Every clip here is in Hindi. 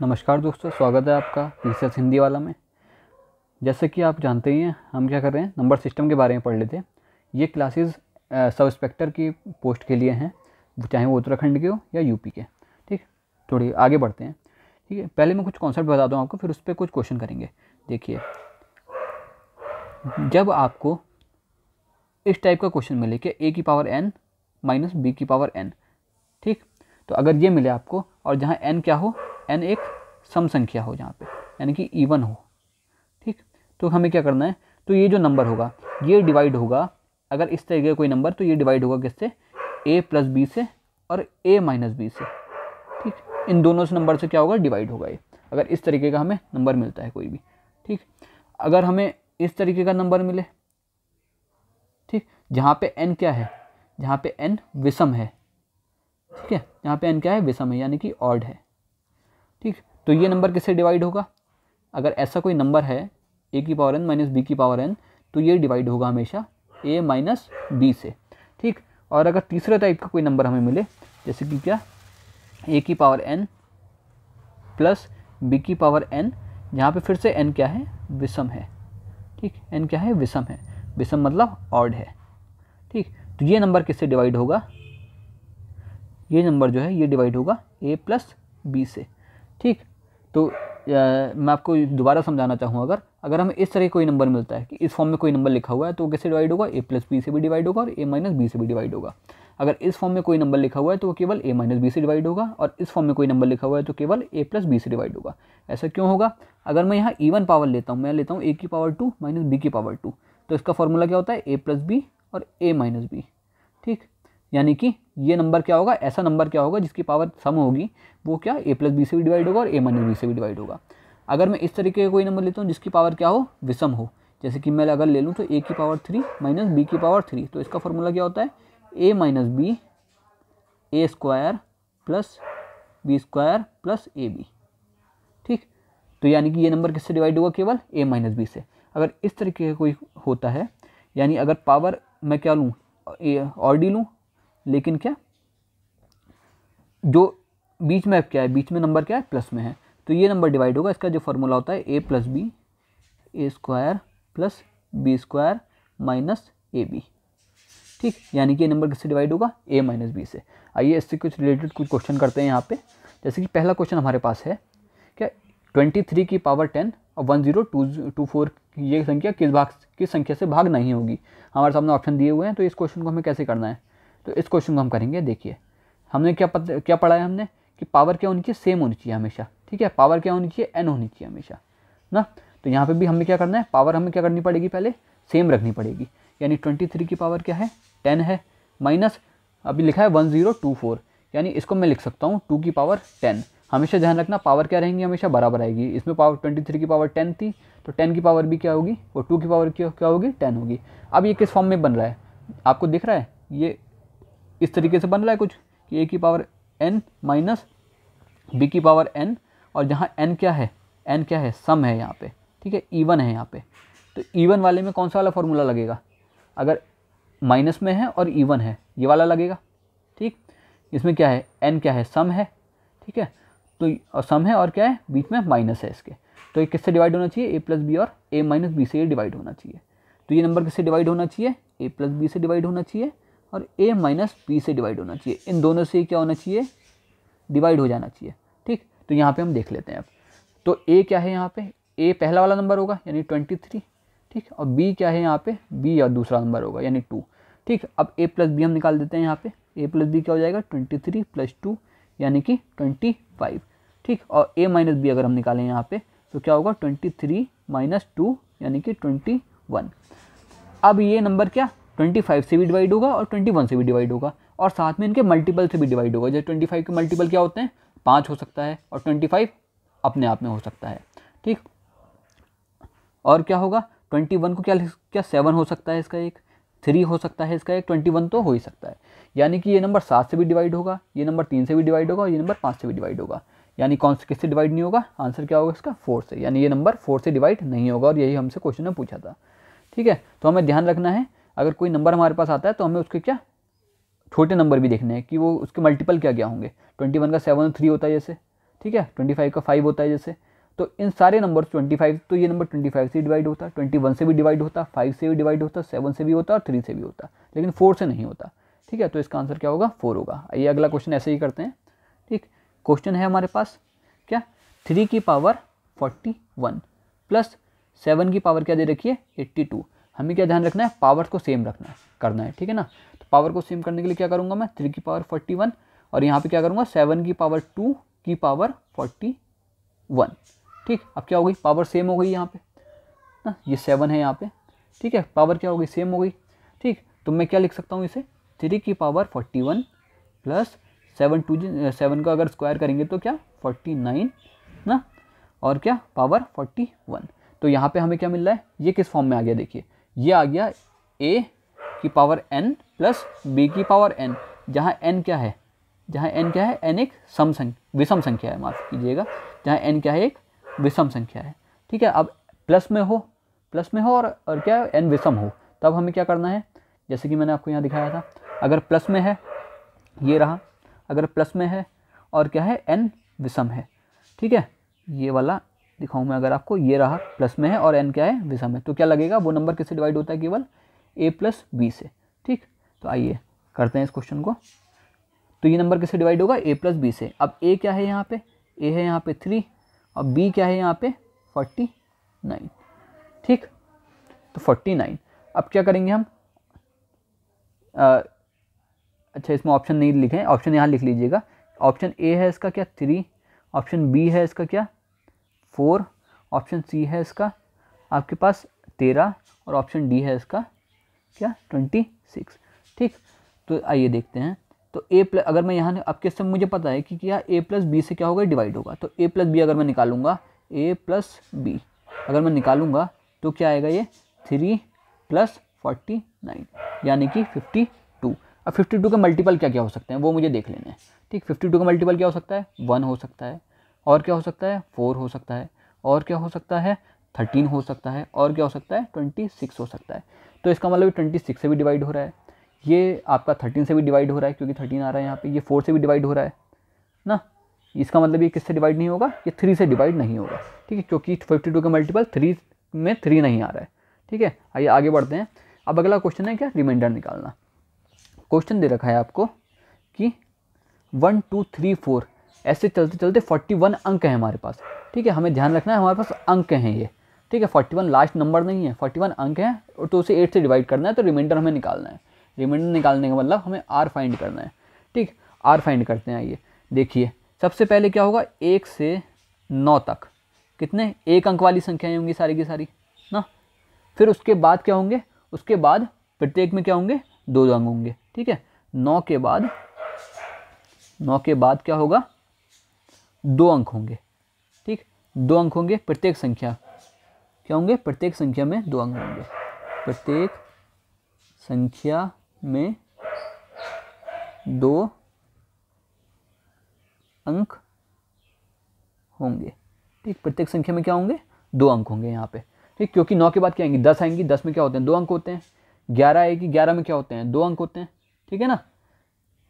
नमस्कार दोस्तों, स्वागत है आपका पीसीएस हिंदी वाला में। जैसे कि आप जानते ही हैं, हम क्या कर रहे हैं, नंबर सिस्टम के बारे में पढ़ लेते हैं। ये क्लासेस सब इंस्पेक्टर की पोस्ट के लिए हैं, चाहे वो उत्तराखंड के हो या यूपी के। ठीक, थोड़ी आगे बढ़ते हैं। ठीक है, पहले मैं कुछ कॉन्सेप्ट बता दूँ आपको, फिर उस पर कुछ क्वेश्चन करेंगे। देखिए, जब आपको इस टाइप का क्वेश्चन मिले कि a की पावर n माइनस b की पावर n, ठीक, तो अगर ये मिले आपको और जहाँ n क्या हो, n एक सम संख्या हो जहाँ पे, यानी कि इवन हो, ठीक, तो हमें क्या करना है, तो ये जो नंबर होगा ये डिवाइड होगा, अगर इस तरीके का कोई नंबर, तो ये डिवाइड होगा किससे, a प्लस बी से और a माइनस बी से। ठीक, इन दोनों से नंबर से क्या होगा, डिवाइड होगा ये, अगर इस तरीके का हमें नंबर मिलता है कोई भी। ठीक, अगर हमें इस तरीके का नंबर मिले, ठीक, जहाँ पे n क्या है, जहाँ पे n विषम है, ठीक है, जहाँ पे n क्या है, विषम है, यानी कि ऑड है। ठीक, तो ये नंबर किससे डिवाइड होगा, अगर ऐसा कोई नंबर है a की पावर n माइनस बी की पावर n, तो ये डिवाइड होगा हमेशा a माइनस बी से। ठीक, और अगर तीसरे टाइप का कोई नंबर हमें मिले, जैसे कि क्या, a की पावर n प्लस b की पावर n, जहाँ पे फिर से n क्या है, विषम है। ठीक, n क्या है, विषम है, विषम मतलब ऑड है। ठीक, तो ये नंबर किससे डिवाइड होगा, ये नंबर जो है ये डिवाइड होगा a प्लस बी से। ठीक, तो मैं आपको दोबारा समझाना चाहूँ, अगर हमें इस तरह कोई नंबर मिलता है कि इस फॉर्म में कोई नंबर लिखा हुआ है, तो वो किससे डिवाइड होगा, a प्लस बी से भी डिवाइड होगा और a माइनस बी से भी डिवाइड होगा। अगर इस फॉर्म में कोई नंबर लिखा हुआ है तो वो केवल a माइनस बी से डिवाइड होगा, और इस फॉर्म में कोई नंबर लिखा हुआ है तो केवल a प्लस बी से डिवाइड होगा। ऐसा क्यों होगा, अगर मैं यहाँ इवन पावर लेता हूँ, मैं लेता हूँ a की पावर 2 माइनस बी की पावर 2, तो इसका फॉर्मूला क्या होता है, a प्लस बी और a माइनस बी। ठीक, यानी कि ये नंबर क्या होगा, ऐसा नंबर क्या होगा जिसकी पावर सम होगी, वो क्या a प्लस बी से भी डिवाइड होगा और a माइनस बी से भी डिवाइड होगा। अगर मैं इस तरीके का कोई नंबर लेता हूँ जिसकी पावर क्या हो, विषम हो, जैसे कि मैं अगर ले लूँ तो a की पावर 3 माइनस बी की पावर 3, तो इसका फॉर्मूला क्या होता है, a minus B A square plus B square plus A B. ठीक, तो यानी कि ये नंबर किससे डिवाइड होगा, केवल a माइनस बी से। अगर इस तरीके का कोई होता है, यानी अगर पावर मैं क्या लूँ, और डी लूँ, लेकिन क्या जो बीच में क्या है, बीच में नंबर क्या है, प्लस में है, तो ये नंबर डिवाइड होगा। इसका जो फॉर्मूला होता है a plus B A square plus B square minus A B. ठीक, यानी कि ये नंबर किससे डिवाइड होगा, a माइनस बी से। आइए इससे कुछ रिलेटेड कुछ क्वेश्चन करते हैं यहाँ पे। जैसे कि पहला क्वेश्चन हमारे पास है क्या, 23 की पावर 10 और 10224 ये संख्या किस संख्या से भाग नहीं होगी। हमारे सामने ऑप्शन दिए हुए हैं, तो इस क्वेश्चन को हमें कैसे करना है, तो इस क्वेश्चन को हम करेंगे। देखिए, हमने क्या पढ़ा है, हमने कि पावर क्या होनी चाहिए, सेम होनी चाहिए हमेशा। ठीक है, पावर क्या होनी चाहिए, n होनी चाहिए हमेशा ना। तो यहाँ पे भी हमें क्या करना है, पावर हमें क्या करनी पड़ेगी, पहले सेम रखनी पड़ेगी। यानी 23 की पावर क्या है, 10 है, माइनस अभी लिखा है 1024, यानी इसको मैं लिख सकता हूँ 2 की पावर 10। हमेशा ध्यान रखना, पावर क्या रहेंगी, हमेशा बराबर आएगी। इसमें पावर 23 की पावर 10 थी, तो 10 की पावर भी क्या होगी, वो 2 की पावर क्या होगी, 10 होगी। अब ये किस फॉर्म में बन रहा है, आपको दिख रहा है, ये इस तरीके से बन रहा है कुछ, कि a की पावर n माइनस b की पावर n, और जहाँ n क्या है, सम है यहाँ पे। ठीक है, इवन है यहाँ पे, तो इवन वाले में कौन सा वाला फॉर्मूला लगेगा, अगर माइनस में है और इवन है, ये वाला लगेगा। ठीक, इसमें क्या है, n क्या है, सम है। ठीक है, तो सम है और क्या है, बीच में माइनस है इसके, तो ये किससे डिवाइड होना चाहिए, a प्लस बी और a माइनस बी से ये डिवाइड होना चाहिए। तो ये नंबर किससे डिवाइड होना चाहिए, a प्लस बी से डिवाइड होना चाहिए और a माइनस बी से डिवाइड होना चाहिए। इन दोनों से क्या होना चाहिए, डिवाइड हो जाना चाहिए। ठीक, तो यहाँ पे हम देख लेते हैं अब। तो a क्या है यहाँ पे, a पहला वाला नंबर होगा यानी 23। ठीक, और b क्या है यहाँ पे, b और दूसरा नंबर होगा यानी 2। ठीक, अब a प्लस बी हम निकाल देते हैं यहाँ पे। a प्लस बी क्या हो जाएगा, 23 प्लस 2 यानी कि 25। ठीक, और a माइनस बी अगर हम निकालें यहाँ पे, तो क्या होगा, 23 माइनस 2 यानी कि 21। अब ये नंबर क्या 25 से भी डिवाइड होगा और 21 से भी डिवाइड होगा, और साथ में इनके मल्टीपल से भी डिवाइड होगा। जैसे 25 के मल्टीपल क्या होते हैं, 5 हो सकता है, और 25 अपने आप में हो सकता है। ठीक, और क्या होगा, 21 को क्या 7 हो सकता है इसका एक, 3 हो सकता है इसका एक, 21 तो हो ही सकता है। यानी कि ये नंबर 7 से भी डिवाइड होगा, ये नंबर 3 से भी डिवाइड होगा और ये नंबर 5 से भी डिवाइड होगा। यानी कौन से किससे डिवाइड नहीं होगा, आंसर क्या होगा इसका, 4 से। यानी ये नंबर 4 से डिवाइड नहीं होगा, और यही हमसे क्वेश्चन में पूछा था। ठीक है, तो हमें ध्यान रखना है, अगर कोई नंबर हमारे पास आता है तो हमें उसके क्या छोटे नंबर भी देखने हैं कि वो उसके मल्टीपल क्या क्या होंगे। 21 का 7 3 होता है जैसे, ठीक है, 25 का 5 होता है जैसे, तो इन सारे नंबर 25, तो ये नंबर 25 से डिवाइड होता है, 21 से भी डिवाइड होता है, 5 से भी डिवाइड होता है, 7 से भी होता है और 3 से भी होता है, लेकिन 4 से नहीं होता। ठीक है, तो इसका आंसर क्या होगा, 4 होगा। आइए अगला क्वेश्चन ऐसे ही करते हैं। ठीक, क्वेश्चन है हमारे पास क्या, 3 की पावर 41 प्लस 7 की पावर क्या दे रखी है, 82। हमें क्या ध्यान रखना है, पावर को सेम रखना है, करना है, ठीक है ना। तो पावर को सेम करने के लिए क्या करूँगा मैं, 3 की पावर 41 और यहाँ पे क्या करूँगा 7 की पावर 2 की पावर 41। ठीक, अब क्या हो गई, पावर सेम हो गई यहाँ पे ना, ये 7 है यहाँ पे, ठीक है, पावर क्या हो गई, सेम हो गई। ठीक, तो मैं क्या लिख सकता हूँ इसे, 3 की पावर 41 प्लस 7 का अगर स्क्वायर करेंगे तो क्या 49 ना, और क्या पावर 41। तो यहाँ पे हमें क्या मिल रहा है, ये किस फॉर्म में आ गया, देखिए ये आ गया a की पावर n प्लस b की पावर n, जहाँ n क्या है, n एक विषम संख्या है, माफ़ कीजिएगा, जहाँ n क्या है, एक विषम संख्या है। ठीक है, अब प्लस में हो और क्या है, n विषम हो, तब हमें क्या करना है, जैसे कि मैंने आपको यहाँ दिखाया था, अगर प्लस में है ये रहा, अगर प्लस में है और क्या है n विषम है, ठीक है, ये वाला दिखाऊं मैं अगर आपको, ये रहा प्लस में है और n क्या है, विषम है, तो क्या लगेगा, वो नंबर किससे डिवाइड होता है, केवल a प्लस बी से। ठीक, तो आइए करते हैं इस क्वेश्चन को। तो ये नंबर किससे डिवाइड होगा, a प्लस बी से। अब a क्या है यहाँ पे, a है यहाँ पे 3 और b क्या है यहाँ पे 49। ठीक, तो 49। अब क्या करेंगे हम, अच्छा इसमें ऑप्शन नहीं लिखे, ऑप्शन यहाँ लिख लीजिएगा। ऑप्शन ए है इसका क्या 3, ऑप्शन बी है इसका क्या 4, ऑप्शन सी है इसका आपके पास 13 और ऑप्शन डी है इसका क्या 26। ठीक, तो आइए देखते हैं। तो a प्लस, अगर मैं यहाँ आपके सब मुझे पता है कि क्या a प्लस बी से क्या होगा, डिवाइड होगा, तो a प्लस बी अगर मैं निकालूंगा, a प्लस बी अगर मैं निकालूंगा तो क्या आएगा, ये 3 प्लस 49 यानी कि 52। अब 52 के मल्टीपल क्या क्या हो सकते हैं वो मुझे देख लेना है। ठीक, 52 का मल्टीपल क्या हो सकता है, 1 हो सकता है, और क्या हो सकता है 4 हो सकता है, और क्या हो सकता है 13 हो सकता है, और क्या हो सकता है 26 हो सकता है। तो इसका मतलब 26 से भी डिवाइड हो रहा है, ये आपका 13 से भी डिवाइड हो रहा है क्योंकि 13 आ रहा है यहाँ पे, ये 4 से भी डिवाइड हो रहा है ना, इसका मतलब ये किससे डिवाइड नहीं होगा, ये 3 से डिवाइड नहीं होगा। ठीक है, क्योंकि 52 का मल्टीपल 3 में 3 नहीं आ रहा है। ठीक है, आइए आगे बढ़ते हैं। अब अगला क्वेश्चन है क्या, रिमाइंडर निकालना। क्वेश्चन दे रखा है आपको कि 1 2 3 4 ऐसे चलते चलते 41 अंक है हमारे पास। ठीक है, हमें ध्यान रखना है हमारे पास अंक हैं ये। ठीक है, 41 लास्ट नंबर नहीं है, 41 अंक है, और तो उसे 8 से डिवाइड करना है, तो रिमाइंडर हमें निकालना है। रिमाइंडर निकालने का मतलब हमें आर फाइंड करना है। ठीक, आर फाइंड करते हैं। आइए देखिए, सबसे पहले क्या होगा, 1 से 9 तक कितने 1 अंक वाली संख्याएं होंगी सारी की सारी ना। फिर उसके बाद क्या होंगे, उसके बाद प्रत्येक में क्या होंगे, 2 अंक होंगे। ठीक है, 9 के बाद क्या होगा, 2 अंक होंगे। ठीक, 2 अंक होंगे, प्रत्येक संख्या क्या होंगे, प्रत्येक संख्या में 2 अंक होंगे, प्रत्येक संख्या में 2 अंक होंगे। ठीक, प्रत्येक संख्या में क्या होंगे, 2 अंक होंगे यहाँ पे। ठीक, क्योंकि 9 के बाद क्या आएंगी, 10 आएंगी, 10 में क्या होते हैं 2 अंक होते हैं। 11 आएगी, 11 में क्या होते हैं 2 अंक होते हैं। ठीक है ना,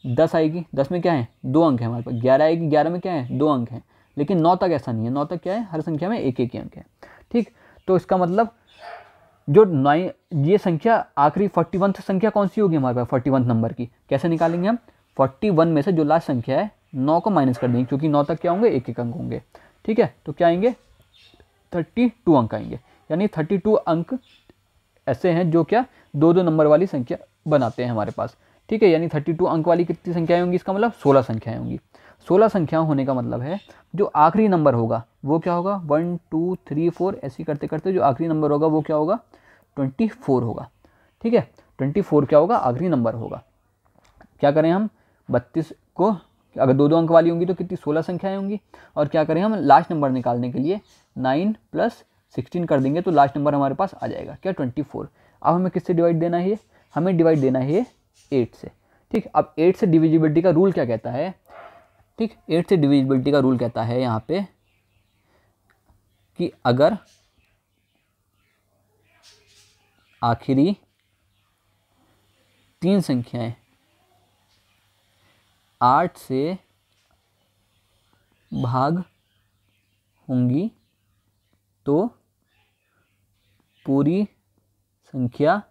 10 आएगी, 10 में क्या है 2 अंक है हमारे पास। 11 आएगी, 11 में क्या है 2 अंक हैं। लेकिन 9 तक ऐसा नहीं है, 9 तक क्या है, हर संख्या में एक एक ही अंक है। ठीक, तो इसका मतलब जो 9 ये संख्या आखिरी 41 संख्या कौन सी होगी हमारे पास, 41 नंबर की कैसे निकालेंगे हम, 41 में से जो लास्ट संख्या है 9 को माइनस कर देंगे, क्योंकि 9 तक क्या होंगे, एक एक अंक होंगे। ठीक है, तो क्या आएंगे 32 अंक आएंगे, यानी 32 अंक ऐसे हैं जो क्या 2-2 नंबर वाली संख्या बनाते हैं हमारे पास। ठीक है, यानी 32 अंक वाली कितनी संख्याएं होंगी, इसका मतलब 16 संख्याएं होंगी। 16 संख्याओं होने का मतलब है जो आखिरी नंबर होगा वो क्या होगा, 1 2 3 4 ऐसे करते करते जो आखिरी नंबर होगा वो क्या होगा, 24 होगा। ठीक है, 24 क्या होगा, आखिरी नंबर होगा। क्या करें हम, 32 को अगर 2-2 अंक वाली होंगी तो कितनी 16 संख्याएं होंगी, और क्या करें हम लास्ट नंबर निकालने के लिए 9 + 16 कर देंगे तो लास्ट नंबर हमारे पास आ जाएगा क्या 24। अब हमें किससे डिवाइड देना है, हमें डिवाइड देना है 8 से। ठीक, अब 8 से डिविजिबिलिटी का रूल क्या कहता है, ठीक, 8 से डिविजिबिलिटी का रूल कहता है यहाँ पे कि अगर आखिरी 3 संख्याएं 8 से भाग होंगी तो पूरी संख्या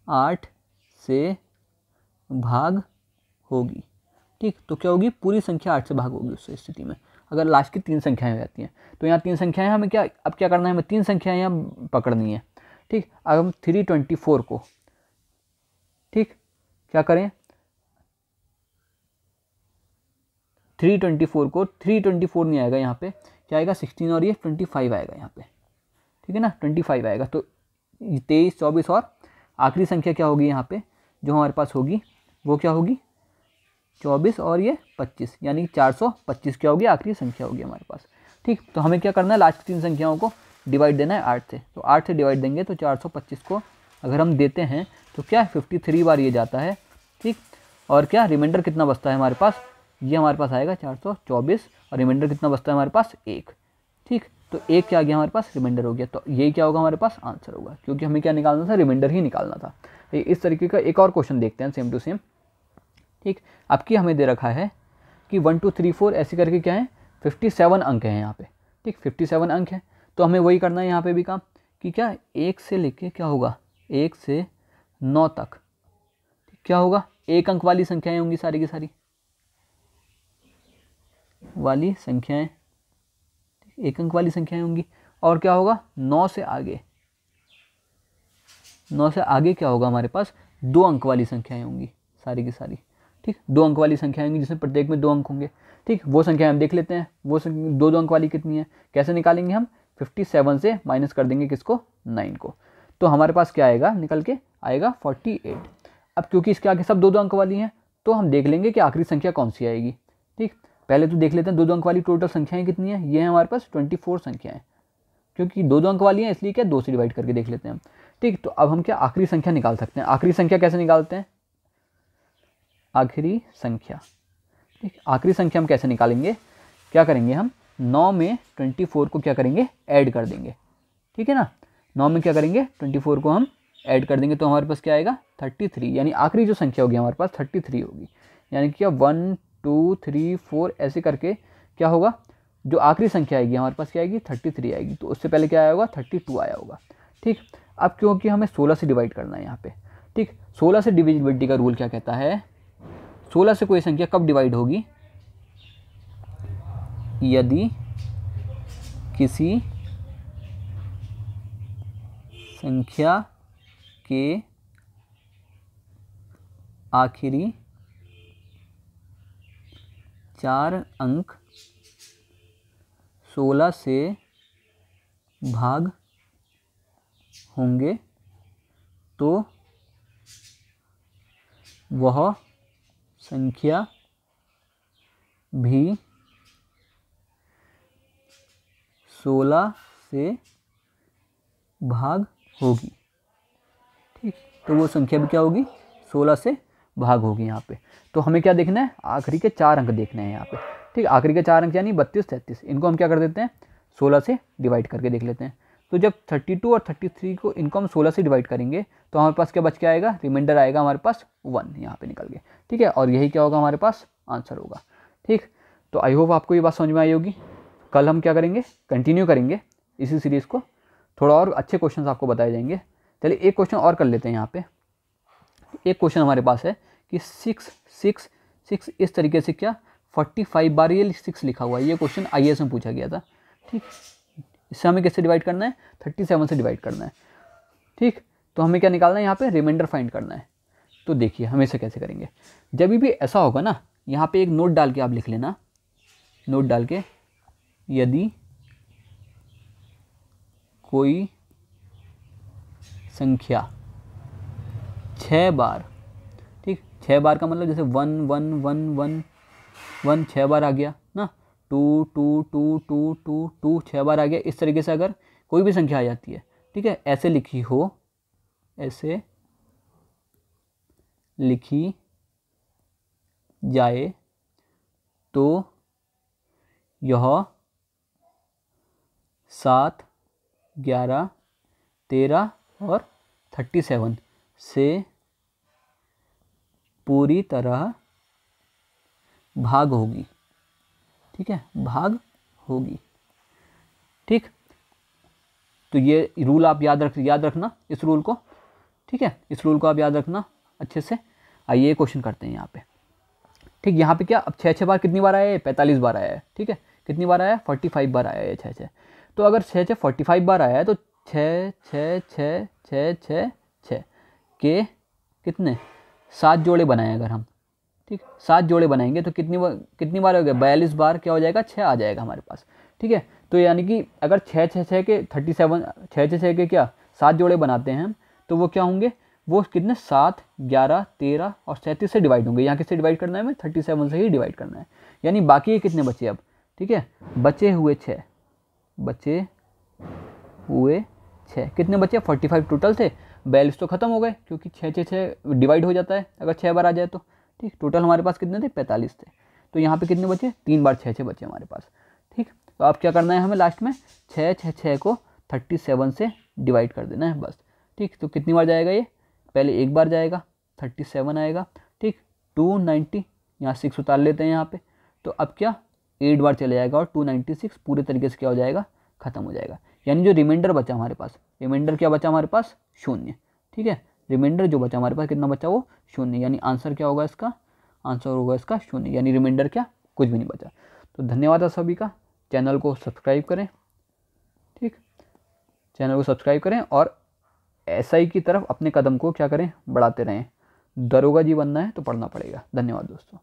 8 से भाग होगी। ठीक, तो क्या होगी, पूरी संख्या 8 से भाग होगी उस स्थिति में, अगर लास्ट की 3 संख्याएं हो जाती हैं। तो यहाँ 3 संख्याएं, हमें क्या अब क्या करना है, हमें 3 संख्याएं यहाँ पकड़नी है। ठीक, अब हम 324 को, ठीक, क्या करें, 324 को, 324 नहीं आएगा यहाँ पे, क्या आएगा 16 और ये 25 आएगा यहाँ पे, ठीक है ना, 25 आएगा। तो 23, 24 और आखिरी संख्या क्या होगी यहाँ पे जो हमारे पास होगी, वो क्या होगी 24 और ये 25, यानी 425 क्या होगी, आखिरी संख्या होगी हमारे पास। ठीक, तो हमें क्या करना है, लास्ट की 3 संख्याओं को डिवाइड देना है 8 से। तो 8 से डिवाइड देंगे तो 425 को अगर हम देते हैं तो क्या 53 बार ये जाता है। ठीक, और क्या रिमाइंडर कितना बचता है हमारे पास, ये हमारे पास आएगा 424 और रिमाइंडर कितना बचता है हमारे पास 1। ठीक, तो 1 क्या आ गया हमारे पास, रिमाइंडर हो गया। तो ये क्या होगा हमारे पास, आंसर होगा, क्योंकि हमें क्या निकालना था, रिमाइंडर ही निकालना था। इस तरीके का एक और क्वेश्चन देखते हैं सेम टू सेम। ठीक, आपकी हमें दे रखा है कि 1 2 3 4 ऐसे करके क्या है 57 अंक हैं यहाँ पे। ठीक, 57 अंक है, तो हमें वही करना है यहाँ पे भी काम कि क्या 1 से लेके क्या होगा 1 से 9 तक क्या होगा, 1 अंक वाली संख्याएं होंगी, सारी की सारी वाली संख्याएं 1 अंक वाली संख्याएं होंगी। और क्या होगा 9 से आगे, 9 से आगे क्या होगा हमारे पास 2 अंक वाली संख्याएं होंगी, सारी की सारी। ठीक, 2 अंक वाली संख्याएं होंगी जिसमें प्रत्येक में 2 अंक होंगे। ठीक, वो संख्या हम देख लेते हैं, वो 2 अंक वाली कितनी है, कैसे निकालेंगे हम, 57 से माइनस कर देंगे किसको, 9 को। तो हमारे पास क्या आएगा, निकल के आएगा 48। अब क्योंकि इसके आगे सब 2 अंक वाली हैं तो हम देख लेंगे कि आखिरी संख्या कौन सी आएगी। ठीक, पहले तो देख लेते हैं 2 अंक वाली टोटल संख्याएं कितनी है, ये है हमारे पास 24 संख्याएं, क्योंकि 2 अंक वाली हैं इसलिए क्या 2 से डिवाइड करके देख लेते हैं हम। ठीक, तो अब हम क्या आखिरी संख्या निकाल सकते हैं। आखिरी संख्या कैसे निकालते हैं, आखिरी संख्या, ठीक, आखिरी संख्या हम कैसे निकालेंगे, क्या करेंगे हम 9 में 24 को क्या करेंगे, ऐड कर देंगे। ठीक है ना, 9 में क्या करेंगे 24 को हम ऐड कर देंगे तो हमारे पास क्या आएगा 33, यानी आखिरी जो संख्या होगी हमारे पास 33 होगी। यानी कि 1 2 3 4 ऐसे करके क्या होगा, जो आखिरी संख्या आएगी हमारे पास क्या आएगी 33 आएगी। तो उससे पहले क्या आया होगा 32 आया होगा। ठीक, अब क्योंकि हमें 16 से डिवाइड करना है यहाँ पे। ठीक, 16 से डिविजिबिलिटी का रूल क्या कहता है, 16 से कोई संख्या कब डिवाइड होगी, यदि किसी संख्या के आखिरी 4 अंक 16 से भाग होंगे तो वह संख्या भी 16 से भाग होगी। ठीक, तो वो संख्या भी क्या होगी 16 से भाग होगी यहाँ पे। तो हमें क्या देखना है, आखिरी के 4 अंक देखने हैं यहाँ पे। ठीक, आखिरी के 4 अंक यानी 32 33, इनको हम क्या कर देते हैं 16 से डिवाइड करके देख लेते हैं। तो जब 32 और 33 को इनको हम 16 से डिवाइड करेंगे तो हमारे पास क्या बच के आएगा, रिमाइंडर आएगा हमारे पास 1 यहाँ पे निकल के। ठीक है, और यही क्या होगा हमारे पास आंसर होगा। ठीक, तो आई होप आपको ये बात समझ में आई होगी। कल हम क्या करेंगे, कंटिन्यू करेंगे इसी सीरीज़ को, थोड़ा और अच्छे क्वेश्चन आपको बताए जाएंगे। चलिए एक क्वेश्चन और कर लेते हैं यहाँ पे। एक क्वेश्चन हमारे पास है कि 6 6 6 इस तरीके से क्या 45 बार ये 6 लिखा हुआ है। ये क्वेश्चन IAS में पूछा गया था। ठीक, इससे हमें कैसे डिवाइड करना है, 37 से डिवाइड करना है। ठीक, तो हमें क्या निकालना है यहाँ पे, रिमाइंडर फाइंड करना है। तो देखिए हम इसे कैसे करेंगे, जब भी ऐसा होगा ना, यहाँ पे एक नोट डाल के आप लिख लेना, नोट डाल के यदि कोई संख्या 6 बार, ठीक 6 बार का मतलब जैसे 1 1 1 1 1 6 बार आ गया ना, 2 2 2 2 2 2 6 बार आ गया। इस तरीके से अगर कोई भी संख्या आ जाती है, ठीक है, ऐसे लिखी हो, ऐसे लिखी जाए तो यह 7 11 13 और 37 से पूरी तरह भाग होगी। ठीक है, भाग होगी। ठीक, तो ये रूल आप याद रखना इस रूल को, ठीक है, इस रूल को आप याद रखना अच्छे से। आइए क्वेश्चन करते हैं यहाँ पे। ठीक, यहाँ पे क्या, अब 6 बार कितनी बार आया है, 45 बार आया है। ठीक है, कितनी बार आया है, 45 बार आया है 6। तो अगर 6 45 बार आया है तो 6 6 6 6 6 6 के कितने 7 जोड़े बनाए अगर हम, ठीक, 7 जोड़े बनाएंगे तो कितनी बार हो गया, 42 बार क्या हो जाएगा, 6 आ जाएगा हमारे पास। ठीक है, तो यानी कि अगर 6 6 6 के 37 6 6 6 के क्या 7 जोड़े बनाते हैं हम, तो वो क्या होंगे, वो कितने 7 11 13 और 37 से डिवाइड होंगे। यहाँ किससे डिवाइड करना है, हमें 37 से ही डिवाइड करना है। यानी बाकी ये कितने बचे अब, ठीक है, बचे हुए 6 कितने बचे, 45 टोटल थे, 42 तो खत्म हो गए क्योंकि 6 6 6 डिवाइड हो जाता है अगर 6 बार आ जाए तो। ठीक, टोटल हमारे पास कितने थे, 45 थे। तो यहाँ पे कितने बचे, 3 बार 6 6 बचे हमारे पास। ठीक, तो अब क्या करना है हमें, लास्ट में 6 6 6 को 37 से डिवाइड कर देना है बस। ठीक, तो कितनी बार जाएगा ये, पहले एक बार जाएगा 37 आएगा। ठीक, 290 यहाँ 6 उतार लेते हैं यहाँ पे, तो अब क्या 8 बार चले जाएगा और 296 पूरे तरीके से क्या हो जाएगा, खत्म हो जाएगा। यानी जो रिमाइंडर बचा हमारे पास, रिमाइंडर क्या बचा हमारे पास, 0। ठीक है, रिमाइंडर जो बचा हमारे पास कितना बचा, वो 0। यानी आंसर क्या होगा इसका, आंसर होगा इसका 0। यानी रिमाइंडर क्या, कुछ भी नहीं बचा। तो धन्यवाद आप सभी का, चैनल को सब्सक्राइब करें। ठीक, चैनल को सब्सक्राइब करें और एसआई की तरफ अपने कदम को क्या करें, बढ़ाते रहें। दरोगा जी बनना है तो पढ़ना पड़ेगा। धन्यवाद दोस्तों।